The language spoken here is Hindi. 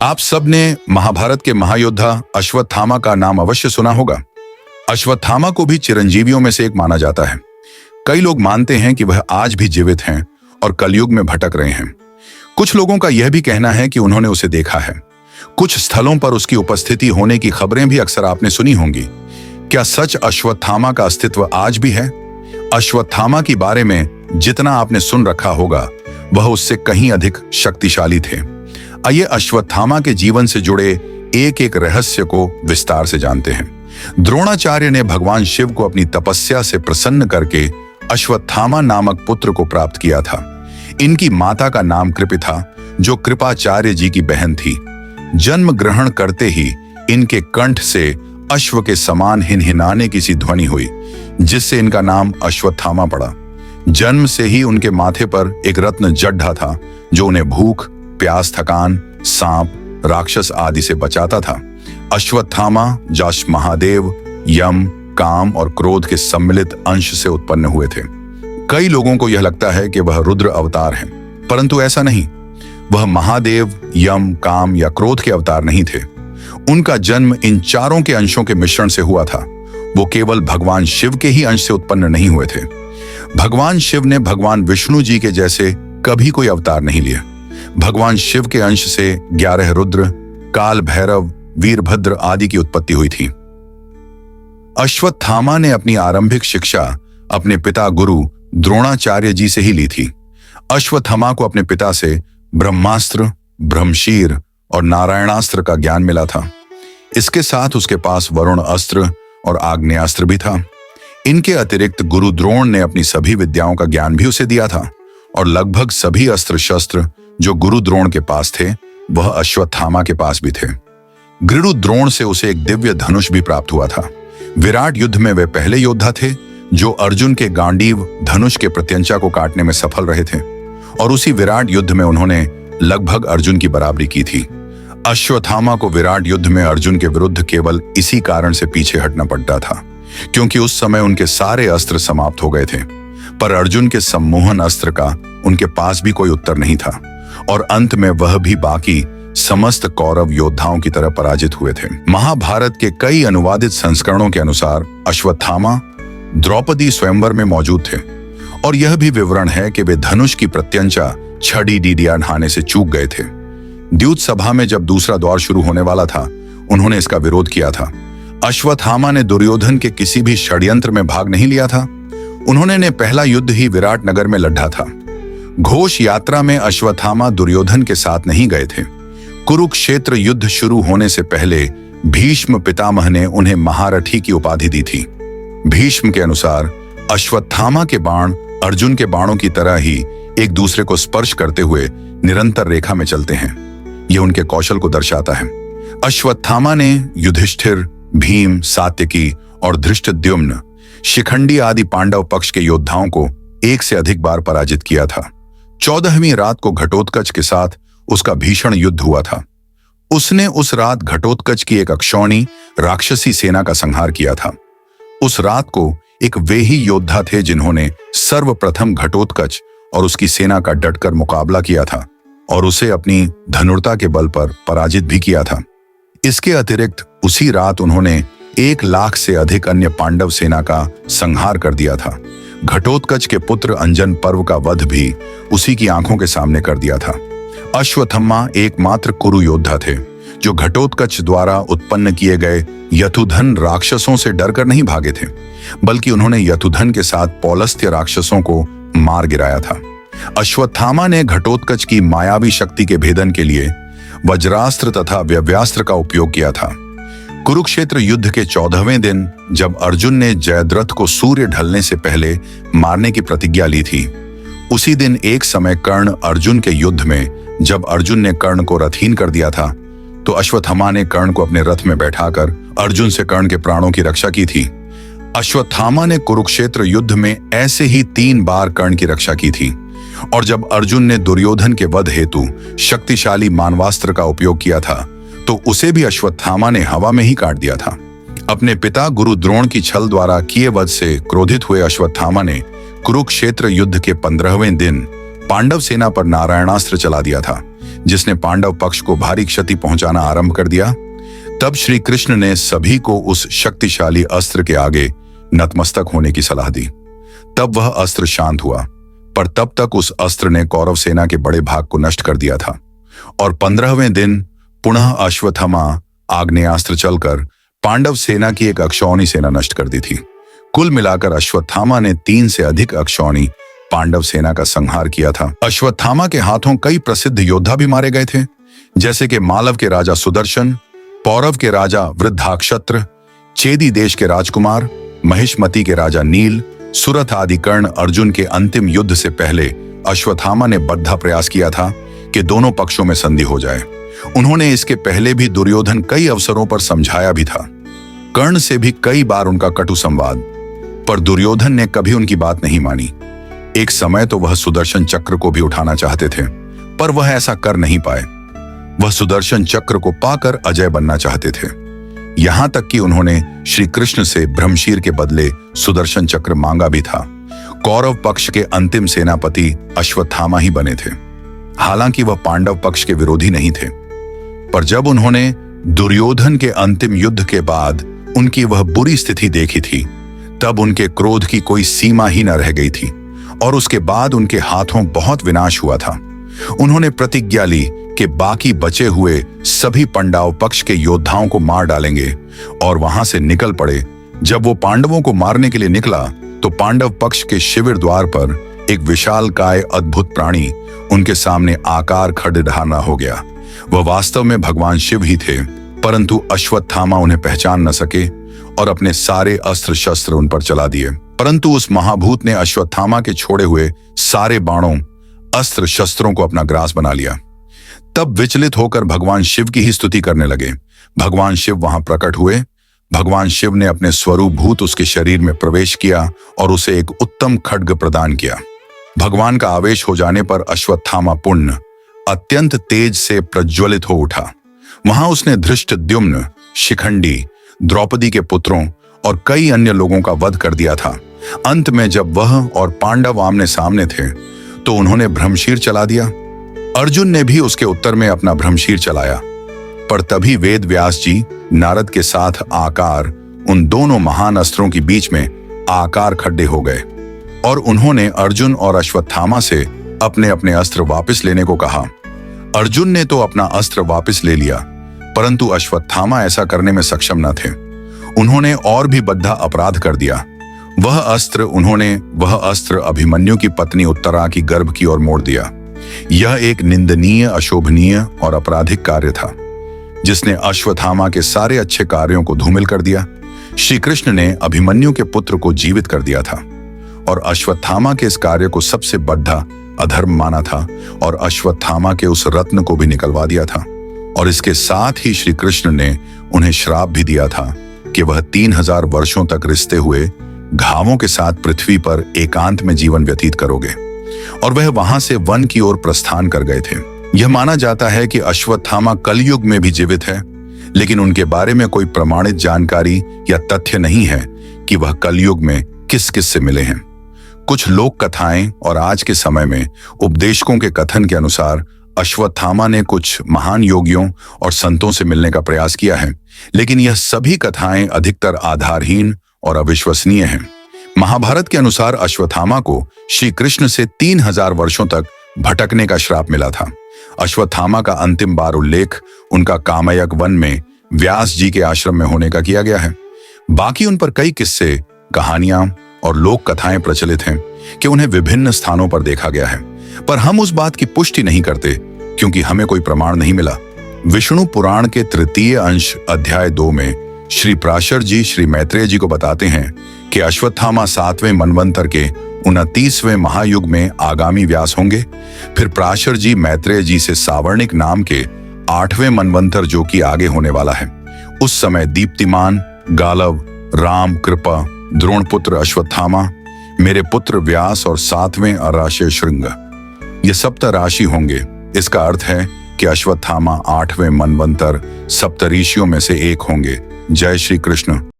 आप सबने महाभारत के महायोद्धा अश्वत्थामा का नाम अवश्य सुना होगा। अश्वत्थामा को भी चिरंजीवियों में से एक माना जाता है। कई लोग मानते हैं कि वह आज भी जीवित हैं और कलयुग में भटक रहे हैं। कुछ लोगों का यह भी कहना है कि उन्होंने उसे देखा है। कुछ स्थलों पर उसकी उपस्थिति होने की खबरें भी अक्सर आपने सुनी होंगी। क्या सच अश्वत्थामा का अस्तित्व आज भी है? अश्वत्थामा के बारे में जितना आपने सुन रखा होगा वह उससे कहीं अधिक शक्तिशाली थे। आइए अश्वत्थामा के जीवन से जुड़े एक एक रहस्य को विस्तार से जानते हैं। द्रोणाचार्य ने भगवान शिव को अपनी तपस्या से प्रसन्न करके अश्वत्थामा नामक पुत्र को प्राप्त किया था। इनकी माता का नाम कृपि था, जो कृपाचार्य जी की बहन थी। जन्म ग्रहण करते ही इनके कंठ से अश्व के समान हिनहिनाने की सी ध्वनि हुई, जिससे इनका नाम अश्वत्थामा पड़ा। जन्म से ही उनके माथे पर एक रत्न जड्ढा था, जो उन्हें भूख, प्यास, थकान, सांप, राक्षस आदि से बचाता था। अश्वत्थामा जश महादेव, यम, काम और क्रोध के सम्मिलित अंश से उत्पन्न हुए थे। कई लोगों को यह लगता है कि वह रुद्र अवतार हैं, परंतु ऐसा नहीं। वह महादेव, यम, काम या क्रोध के अवतार नहीं थे। उनका जन्म इन चारों के अंशों के मिश्रण से हुआ था। वो केवल भगवान शिव के ही अंश से उत्पन्न नहीं हुए थे। भगवान शिव ने भगवान विष्णु जी के जैसे कभी कोई अवतार नहीं लिया। भगवान शिव के अंश से 11 रुद्र, काल भैरव, वीरभद्र आदि की उत्पत्ति हुई थी। अश्वत्थामा ने अपनी आरंभिक शिक्षा अपने पिता गुरु द्रोणाचार्य जी से ही ली थी। अश्वत्थामा को अपने पिता से ब्रह्मास्त्र, ब्रह्मशीर और नारायणास्त्र का ज्ञान मिला था। इसके साथ उसके पास वरुण अस्त्र और आग्नेयास्त्र भी था। इनके अतिरिक्त गुरु द्रोण ने अपनी सभी विद्याओं का ज्ञान भी उसे दिया था, और लगभग सभी अस्त्र शस्त्र जो गुरु द्रोण के पास थे वह अश्वत्थामा के पास भी थे। गुरु द्रोण से उसे एक दिव्य धनुष भी प्राप्त हुआ था। विराट युद्ध में वे पहले योद्धा थे जो अर्जुन के गांडीव धनुष के प्रत्यंचा को काटने में सफल रहे थे, और उसी विराट युद्ध में उन्होंने लगभग अर्जुन की बराबरी की थी। अश्वत्थामा को विराट युद्ध में अर्जुन के विरुद्ध केवल इसी कारण से पीछे हटना पड़ता था, क्योंकि उस समय उनके सारे अस्त्र समाप्त हो गए थे। पर अर्जुन के सम्मोहन अस्त्र का उनके पास भी कोई उत्तर नहीं था, और अंत में वह भी बाकी समस्त कौरव योद्धाओं की तरह पराजित हुए थे। महाभारत के कई अनुवादित संस्करणों के अनुसार अश्वत्थामा द्रौपदी स्वयंवर में मौजूद थे, और यह भी विवरण है कि वे धनुष की प्रत्यंचा छड़ी डीडिया नहाने से चूक गए थे। द्यूत सभा में जब दूसरा दौर शुरू होने वाला था, उन्होंने इसका विरोध किया था। अश्वत्थामा ने दुर्योधन के किसी भी षड्यंत्र में भाग नहीं लिया था। उन्होंने पहला युद्ध ही विराट नगर में लड़ा था। घोष यात्रा में अश्वत्थामा दुर्योधन के साथ नहीं गए थे। कुरुक्षेत्र युद्ध शुरू होने से पहले भीष्म पितामह ने उन्हें महारथी की उपाधि दी थी। भीष्म के अनुसार अश्वत्थामा के बाण अर्जुन के बाणों की तरह ही एक दूसरे को स्पर्श करते हुए निरंतर रेखा में चलते हैं। यह उनके कौशल को दर्शाता है। अश्वत्थामा ने युधिष्ठिर, भीम, सात्यकी और धृष्टद्युम्न, शिखंडी आदि पांडव पक्ष के योद्धाओं को एक से अधिक बार पराजित किया था। 14वीं रात को घटोत्कच के साथ उसका भीषण युद्ध हुआ था। उसने उस रात घटोत्कच की एक अक्षौणी राक्षसी सेना का संहार किया था। उस रात को एक वे ही योद्धा थे जिन्होंने सर्वप्रथम घटोत्कच और उसकी सेना का डटकर मुकाबला किया था, और उसे अपनी धनुर्ता के बल पर पराजित भी किया था। इसके अतिरिक्त उसी रात उन्होंने 1 लाख से अधिक अन्य पांडव सेना का संहार कर दिया था। घटोत्कच के पुत्र अंजन पर्व का वध भी उसी की आंखों के सामने कर दिया था। अश्वत्थामा एकमात्र कुरु योद्धा थे जो घटोत्कच द्वारा उत्पन्न किए गए यथुधन राक्षसों से डरकर नहीं भागे थे, बल्कि उन्होंने यथुधन के साथ पौलस्त्य राक्षसों को मार गिराया था। अश्वत्थामा ने घटोत्कच की मायावी शक्ति के भेदन के लिए वज्रास्त्र तथा व्यव्यास्त्र का उपयोग किया था। कुरुक्षेत्र युद्ध के 14वें दिन जब अर्जुन ने जयद्रथ को सूर्य ढलने से पहले मारने की प्रतिज्ञा ली थी, उसी दिन एक समय कर्ण अर्जुन के युद्ध में जब अर्जुन ने कर्ण को रथहीन कर दिया था, तो अश्वत्थामा ने कर्ण को अपने रथ में बैठाकर अर्जुन से कर्ण के प्राणों की रक्षा की थी। अश्वत्थामा ने कुरुक्षेत्र युद्ध में ऐसे ही 3 बार कर्ण की रक्षा की थी, और जब अर्जुन ने दुर्योधन के वध हेतु शक्तिशाली मानवास्त्र का उपयोग किया था, तो उसे भी अश्वत्थामा ने हवा में ही काट दिया था। अपने पिता गुरु द्रोण की छल द्वारा किए वध से क्रोधित हुए अश्वत्थामा ने कुरुक्षेत्र युद्ध के 15वें दिन पांडव सेना पर नारायणास्त्र चला दिया था, जिसने पांडव पक्ष को भारी क्षति पहुंचाना आरंभ कर दिया। तब श्री कृष्ण ने सभी को उस शक्तिशाली अस्त्र के आगे नतमस्तक होने की सलाह दी। तब वह अस्त्र शांत हुआ, पर तब तक उस अस्त्र ने कौरव सेना के बड़े भाग को नष्ट कर दिया था और 15वें दिन पुनः अश्वत्थामा आग्नेयास्त्र चलकर पांडव सेना की एक अक्षौणी सेना नष्ट कर दी थी। कुल मिलाकर अश्वत्थामा ने 3 से अधिक अक्षौणी पांडव सेना का संहार किया था। अश्वत्थामा के हाथों कई प्रसिद्ध योद्धा भी मारे गए थे, जैसे कि मालव के राजा सुदर्शन, पौरव के राजा वृद्धाक्षत्र, चेदी देश के राजकुमार, महिष्मति के राजा नील, सुरथ आदि कर्ण। अर्जुन के अंतिम युद्ध से पहले अश्वत्थामा ने बद्धा प्रयास किया था कि दोनों पक्षों में संधि हो जाए। उन्होंने इसके पहले भी दुर्योधन कई अवसरों पर समझाया भी था, कर्ण से भी कई बार उनका कटु संवाद, पर दुर्योधन ने कभी उनकी बात नहीं मानी। एक समय तो वह सुदर्शन चक्र को भी उठाना चाहते थे, पर वह ऐसा कर नहीं पाए। वह सुदर्शन चक्र को पाकर अजय बनना चाहते थे। यहां तक कि उन्होंने श्री कृष्ण से ब्रह्मशीर के बदले सुदर्शन चक्र मांगा भी था। कौरव पक्ष के अंतिम सेनापति अश्वत्थामा ही बने थे। हालांकि वह पांडव पक्ष के विरोधी नहीं थे, पर जब उन्होंने दुर्योधन के अंतिम युद्ध के बाद उनकी वह बुरी स्थिति देखी थी, तब उनके क्रोध की कोई सीमा ही न रह गई थी और उसके बाद उनके हाथों बहुत विनाश हुआ था। उन्होंने प्रतिज्ञा ली कि बाकी बचे हुए सभी पांडव पक्ष के योद्धाओं को मार डालेंगे और वहां से निकल पड़े। जब वो पांडवों को मारने के लिए निकला तो पांडव पक्ष के शिविर द्वार पर एक विशालकाय अद्भुत प्राणी उनके सामने आकार खड़े हो गया। वह वास्तव में भगवान शिव ही थे, परंतु अश्वत्थामा उन्हें पहचान न सके और अपने सारे अस्त्र शस्त्र उन पर चला दिए। परंतु उस महाभूत ने अश्वत्थामा के छोड़े हुए सारे बाणों, अस्त्र शस्त्रों को अपना ग्रास बना लिया। तब विचलित होकर भगवान शिव की ही स्तुति करने लगे। भगवान शिव वहां प्रकट हुए। भगवान शिव ने अपने स्वरूप भूत उसके शरीर में प्रवेश किया और उसे एक उत्तम खड्ग प्रदान किया। भगवान का आवेश हो जाने पर अश्वत्थामा पुण्य अत्यंत तेज से प्रज्वलित हो उठा। वहां उसने धृष्टद्युम्न, शिखंडी, द्रौपदी के पुत्रों और कई अन्य लोगों का वध कर दिया था। अंत में जब वह और पांडव आमने सामने थे तो उन्होंने ब्रह्मशीर चला दिया। अर्जुन ने भी उसके उत्तर में अपना ब्रह्मशीर चलाया, पर तभी वेद व्यास जी नारद के साथ आकार उन दोनों महान अस्त्रों के बीच में आकार खड्डे हो गए और उन्होंने अर्जुन और अश्वत्थामा से अपने अपने अस्त्र वापस लेने को कहा। अर्जुन ने तो अपना अस्त्र वापस ले लिया, परंतु अश्वत्थामा ऐसा करने में सक्षम न थे। उन्होंने और भी बद्धा अपराध कर दिया। वह अस्त्र अभिमन्यु की पत्नी उत्तरा की गर्भ की ओर मोड़ दिया। यह एक निंदनीय, अशोभनीय और आपराधिक कार्य था, जिसने अश्वत्थामा के सारे अच्छे कार्यों को धूमिल कर दिया। श्री कृष्ण ने अभिमन्यु के पुत्र को जीवित कर दिया था और अश्वत्थामा के इस कार्य को सबसे बड़ा अधर्म माना था और अश्वत्थामा के उस रत्न को भी निकलवा दिया था। और इसके साथ ही श्री कृष्ण ने उन्हें श्राप भी दिया था कि वह 3000 वर्षों तक रिश्ते हुए घावों के साथ पृथ्वी पर एकांत में जीवन व्यतीत करोगे। और वह वहां से वन की ओर प्रस्थान कर गए थे। यह माना जाता है कि अश्वत्थामा कलयुग में भी जीवित है, लेकिन उनके बारे में कोई प्रमाणित जानकारी या तथ्य नहीं है कि वह कलयुग में किस किस से मिले हैं। कुछ लोक कथाएं और आज के समय में उपदेशकों के कथन के अनुसार अश्वत्थामा ने कुछ महान योगियों और संतों से मिलने का प्रयास किया है, लेकिन यह सभी कथाएं अधिकतर आधारहीन और अविश्वसनीय हैं। महाभारत के अनुसार अश्वत्थामा को श्री कृष्ण से 3000 वर्षों तक भटकने का श्राप मिला था। अश्वत्थामा का अंतिम बार उल्लेख उनका कामयक वन में व्यास जी के आश्रम में होने का किया गया है। बाकी उन पर कई किस्से, कहानियां और लोक कथाएं प्रचलित हैं कि उन्हें विभिन्न स्थानों पर देखा गया है, पर हम उस बात की पुष्टि नहीं करते क्योंकि हमें कोई प्रमाण नहीं मिला। विष्णु पुराण के 3 अंश अध्याय 2 में श्री प्राशर जी श्री मैत्रेय जी को बताते हैं कि अश्वत्थामा 7वें मनवंतर के 29वें महायुग में आगामी व्यास होंगे। फिर प्राशर जी मैत्रेय जी से सावर्णिक नाम के 8वें मनवंतर, जो कि आगे होने वाला है, उस समय दीप्तिमान, गालव, राम, कृपा, द्रोणपुत्र अश्वत्थामा, मेरे पुत्र व्यास और 7वें अराशय श्रृंग, ये सप्त राशि होंगे। इसका अर्थ है कि अश्वत्थामा 8वें मनवंतर सप्तऋषियों में से एक होंगे। जय श्री कृष्ण।